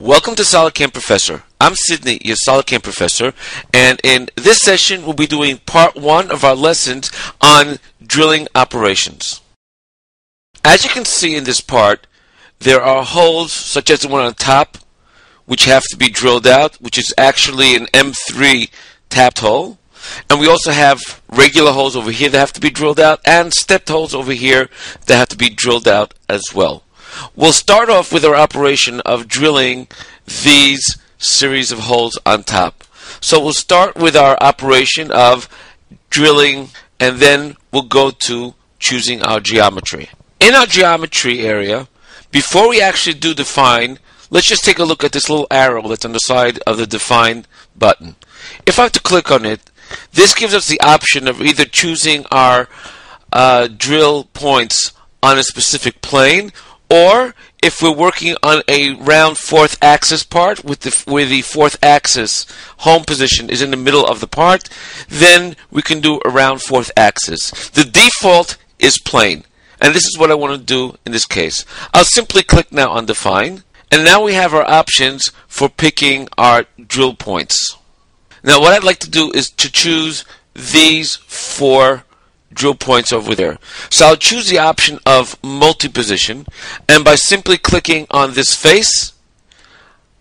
Welcome to SolidCAM Professor. I'm Sydney, your SolidCAM Professor, and in this session we'll be doing part 1 of our lessons on drilling operations. As you can see in this part, there are holes such as the one on top, which have to be drilled out, which is actually an M3 tapped hole. And we also have regular holes over here that have to be drilled out, and stepped holes over here that have to be drilled out as well. We'll start off with our operation of drilling these series of holes on top. So we'll start with our operation of drilling, and then we'll go to choosing our geometry. In our geometry area, before we actually do define, let's just take a look at this little arrow that's on the side of the define button. If I have to click on it, this gives us the option of either choosing our drill points on a specific plane, or if we're working on a round fourth axis part where the fourth axis home position is in the middle of the part, then we can do a round fourth axis. The default is plane, and this is what I want to do in this case. I'll simply click now on define, and now we have our options for picking our drill points. Now what I'd like to do is to choose these 4 drill points over there. So I'll choose the option of multi-position, and by simply clicking on this face,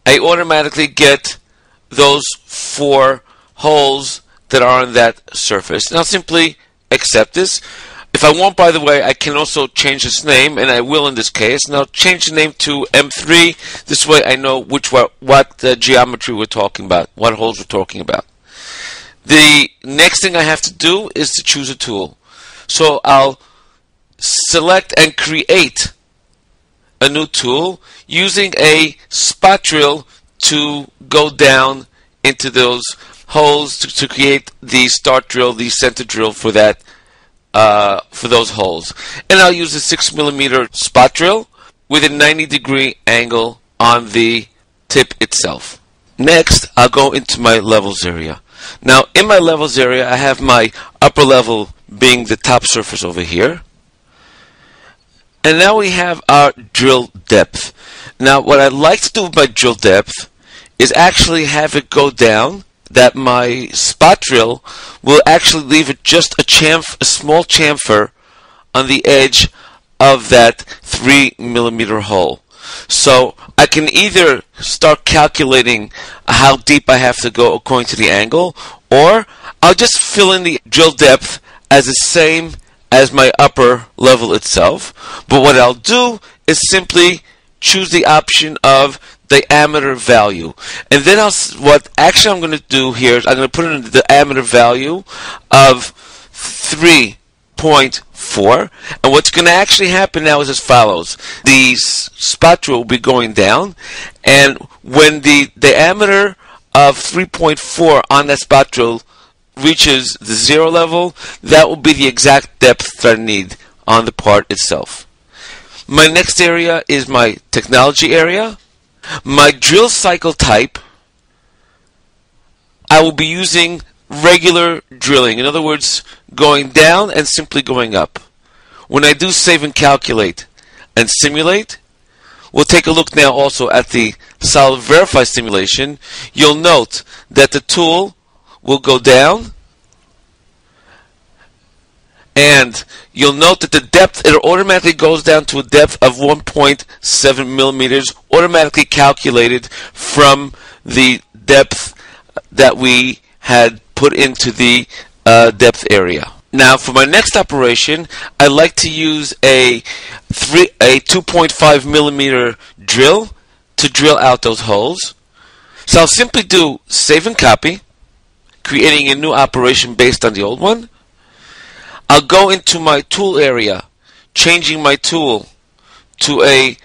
I automatically get those 4 holes that are on that surface. And I'll simply accept this. If I want, by the way, I can also change this name, and I will in this case. And I'll change the name to M3. This way I know what geometry we're talking about, what holes we're talking about. The next thing I have to do is to choose a tool. So I'll select and create a new tool using a spot drill to go down into those holes to create the start drill, the center drill for that for those holes. And I'll use a 6mm spot drill with a 90-degree angle on the tip itself. Next, I'll go into my levels area. Now, in my levels area, I have my upper level being the top surface over here. And now we have our drill depth. Now, what I'd like to do with my drill depth is actually have it go down, that my spot drill will actually leave it just a small chamfer on the edge of that 3mm hole. So I can either start calculating how deep I have to go according to the angle, or I'll just fill in the drill depth as the same as my upper level itself. But what I'll do is simply choose the option of diameter value, and then what I'm going to do here is I'm going to put in the diameter value of 3.4, and what's going to actually happen now is as follows. The spot drill will be going down, and when the diameter of 3.4 on that spot drill reaches the 0 level, that will be the exact depth that I need on the part itself. My next area is my technology area. My drill cycle type, I will be using regular drilling. In other words, going down and simply going up. When I do save and calculate and simulate, we'll take a look now also at the Solid Verify simulation. You'll note that the tool will go down, and you'll note that the depth, it automatically goes down to a depth of 1.7mm, automatically calculated from the depth that we had put into the depth area. Now for my next operation, I like to use a 2.5mm drill to drill out those holes. So I'll simply do save and copy, creating a new operation based on the old one. I'll go into my tool area, changing my tool to a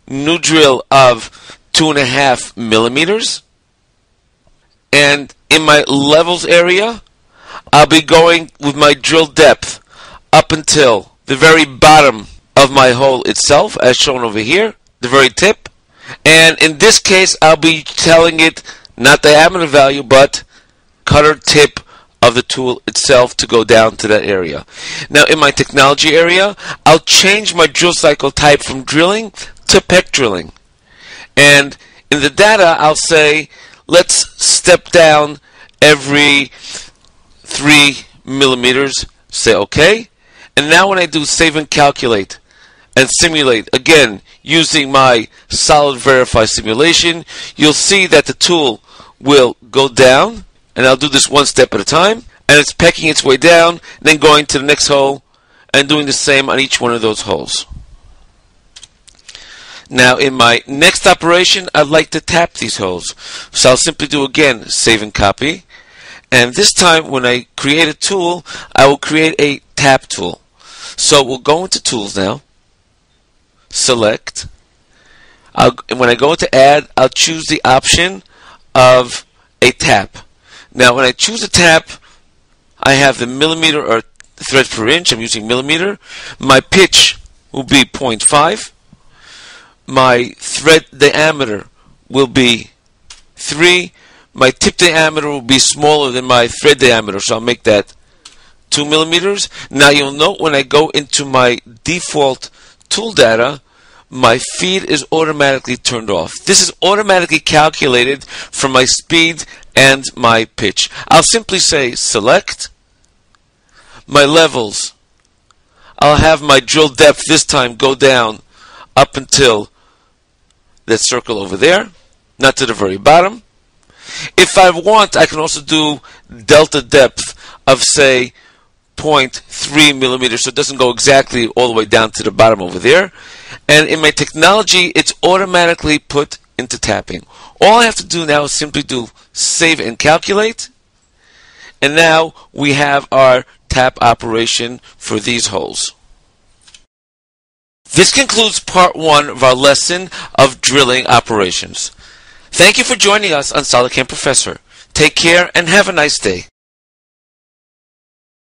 new drill of 2.5mm. And in my levels area, I'll be going with my drill depth up until the very bottom of my hole itself, as shown over here, the very tip. And in this case, I'll be telling it not diameter value, but cutter tip of the tool itself to go down to that area. Now in my technology area, I'll change my drill cycle type from drilling to peck drilling. And In the data, I'll say, let's step down every 3 millimeters. Say OK. And now when I do save and calculate and simulate, again, using my solid verify simulation, you'll see that the tool will go down, and I'll do this one step at a time, and it's pecking its way down, then going to the next hole, and doing the same on each one of those holes. Now in my next operation, I'd like to tap these holes. So I'll simply do again, save and copy. And this time when I create a tool, I will create a tap tool. So we'll go into tools now, select. When I go into add, I'll choose the option of a tap. Now when I choose a tap, I have the millimeter or threads per inch. I'm using millimeter. My pitch will be 0.5. My thread diameter will be 3. My tip diameter will be smaller than my thread diameter, so I'll make that 2 millimeters. Now you'll note when I go into my default tool data, my feed is automatically turned off. This is automatically calculated from my speed and my pitch. I'll simply say select my levels. I'll have my drill depth this time go down up until that circle over there, not to the very bottom. If I want, I can also do delta depth of, say, 0.3 millimeters, so it doesn't go exactly all the way down to the bottom over there. And in my technology, it's automatically put into tapping. All I have to do now is simply do save and calculate. And now we have our tap operation for these holes. This concludes part 1 of our lesson of drilling operations. Thank you for joining us on SolidCAM Professor. Take care and have a nice day.